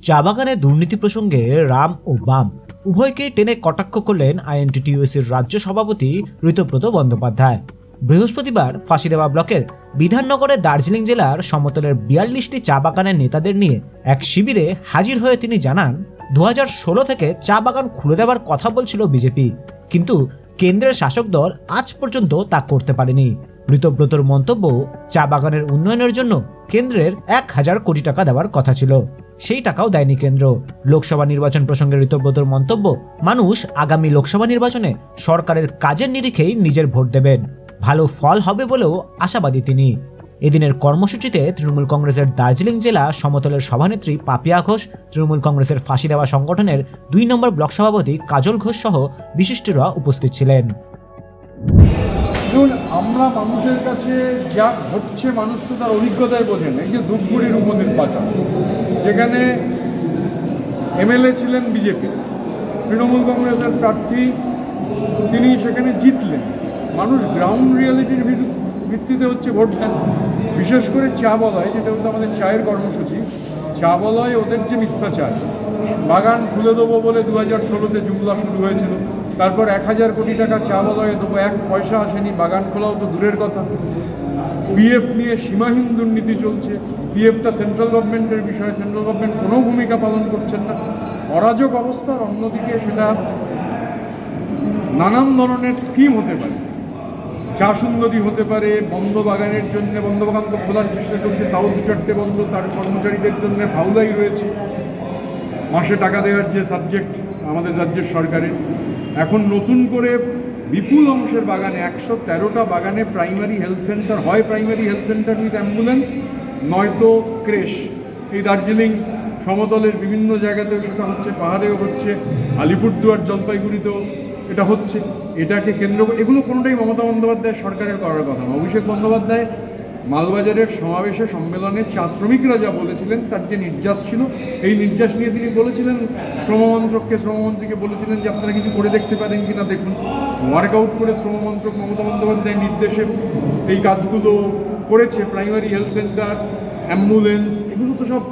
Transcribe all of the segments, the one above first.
চা বাগানে দুর্নীতি প্রসঙ্গে রাম ও বাম উভয়কে টেনে কটাক্ষ করলেন আইএনটিটিইউসির রাজ্য সভাপতি ঋতব্রত বন্দ্যোপাধ্যায়। বৃহস্পতিবার ফাঁসিদেওয়া ব্লকের বিধাননগরের দার্জিলিং জেলার সমতলের ৪২টি চা বাগানের নেতাদের নিয়ে এক শিবিরে হাজির হয়ে তিনি জানান, ২০১৬ থেকে চা বাগান খুলে দেওয়ার কথা বলছিল বিজেপি, কিন্তু কেন্দ্রের শাসক দল আজ পর্যন্ত তা করতে পারেনি। ঋতব্রতর মন্তব্য, চা বাগানের উন্নয়নের জন্য কেন্দ্রের ১,০০০ কোটি টাকা দেওয়ার কথা ছিল, সেই টাকাও দেয়নি কেন্দ্র। লোকসভা নির্বাচন প্রসঙ্গে ঋতব্রতর মন্তব্য, মানুষ আগামী লোকসভা নির্বাচনে সরকারের কাজের নিরিখেই নিজের ভোট দেবেন, ভালো ফল হবে বলেও আশাবাদী তিনি। এদিনের কর্মসূচিতে তৃণমূল কংগ্রেসের দার্জিলিং জেলা সমতলের সভানেত্রী পাপিয়া ঘোষ, তৃণমূল কংগ্রেসের ফাঁসিদেওয়া সংগঠনের ২ নম্বর ব্লক সভাপতি কাজল ঘোষ সহ বিশিষ্টরা উপস্থিত ছিলেন। আমরা মানুষের কাছে যা ঘটছে মানুষ তো তার অভিজ্ঞতায় বোঝেন। এই যে ধূপগুড়ির উপনির্বাচন, যেখানে এমএলএ ছিলেন বিজেপি, তৃণমূল কংগ্রেসের প্রার্থী, তিনি সেখানে জিতলেন। মানুষ গ্রাউন্ড রিয়ালিটির ভিত্তিতে হচ্ছে ভোট দেন। বিশেষ করে চা বলয়, যেটা হচ্ছে আমাদের চায়ের কর্মসূচি, চা বলয় ওদের যে মিথ্যাচার, বাগান খুলে দেবো বলে ২০১৬-তে জুমলা শুরু হয়েছিল, তারপর ১,০০০ কোটি টাকা চা বলয়ে দেবো, ১ পয়সা আসেনি, বাগান খোলাও তো দূরের কথা। পিএফ নিয়ে সীমাহীন দুর্নীতি চলছে, পিএফটা সেন্ট্রাল গভর্নমেন্টের বিষয়, সেন্ট্রাল গভর্নমেন্ট কোনো ভূমিকা পালন করছেন না, অরাজক অবস্থার। অন্যদিকে সেটা নানান ধরনের স্কিম হতে পারে, চা সুন্দরী হতে পারে, বন্ধ বাগানের জন্য, বন্ধ বাগান তো খোলার চেষ্টা করছে, তাও ২-৪টে বন্ধ, তার কর্মচারীদের জন্য ফাউলাই রয়েছে, মাসে টাকা দেওয়ার যে সাবজেক্ট আমাদের রাজ্যের সরকারের। এখন নতুন করে বিপুল অংশের বাগানে, ১১৩টা বাগানে প্রাইমারি হেলথ সেন্টার, হয় primary health centre with ambulance, নয়তো ক্রেশ। এই দার্জিলিং সমতলের বিভিন্ন জায়গাতেও সেটা হচ্ছে, পাহাড়েও হচ্ছে, আলিপুরদুয়ার জলপাইগুড়িতেও এটা হচ্ছে। এটাকে কেন্দ্র করে এগুলো কোনোটাই মমতা বন্দ্যোপাধ্যায়ের সরকারের করার কথা না। অভিষেক বন্দ্যোপাধ্যায় মালবাজারের সমাবেশে, সম্মেলনে চা শ্রমিকরা যা বলেছিলেন তার যে নির্যাস ছিল, এই নির্যাস নিয়ে তিনি বলেছিলেন শ্রমমন্ত্রীকে বলেছিলেন যে আপনারা কিছু করে দেখতে পারেন কিনা দেখুন। ওয়ার্কআউট করে শ্রমমন্ত্রক মমতা বন্দ্যোপাধ্যায়ের নির্দেশে এই কাজগুলো করেছে। প্রাইমারি হেলথ সেন্টার, অ্যাম্বুলেন্স, এগুলো তো সব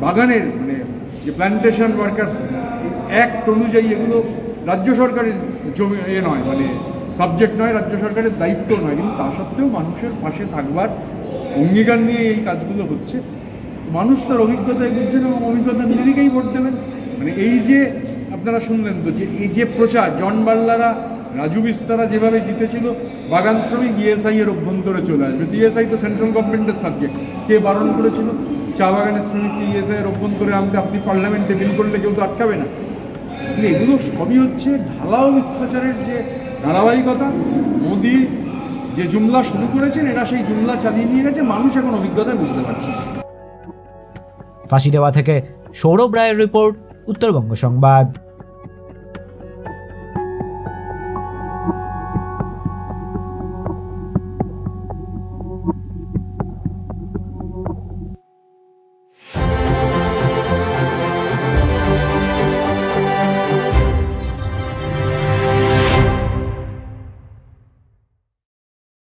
বাগানের মানে যে প্ল্যান্টেশন ওয়ার্কার্স অ্যাক্ট অনুযায়ী এগুলো রাজ্য সরকারের জমি নয়, মানে সাবজেক্ট নয়, রাজ্য সরকারের দায়িত্ব নয়। কিন্তু তা সত্ত্বেও মানুষের পাশে থাকবার অঙ্গীকার নিয়ে এই কাজগুলো হচ্ছে। মানুষ তার অভিজ্ঞতায় বুঝছেন এবং অভিজ্ঞতার নিরিখেই ভোট দেবেন। মানে এই যে আপনারা শুনলেন তো, যে এই যে প্রচার, জন বাল্লারা, রাজু বিস্তারা যেভাবে জিতেছিল, বাগান শ্রমিক ইএসআই এর অভ্যন্তরে চলে আসবে। ইএসআই তো সেন্ট্রাল গভর্নমেন্টের সাবজেক্ট, কে বারণ করেছিল? চা বাগানের শ্রমিককে ইএসআই এর অভ্যন্তরে আনতে আপনি পার্লামেন্টে বিল করলে কেউ তো আটকাবে না। এগুলো সবই হচ্ছে ঢালাও মিথ্যাচারের যে ধারাবাহিকতা। মোদি যে জুমলা শুরু করেছেন, এরা সেই জুমলা চালিয়ে নিয়ে গেছে, মানুষ এখন অভিজ্ঞতায় বুঝতে পারছে। ফাঁসিদেওয়া থেকে সৌরভ রায়ের রিপোর্ট, উত্তরবঙ্গ সংবাদ।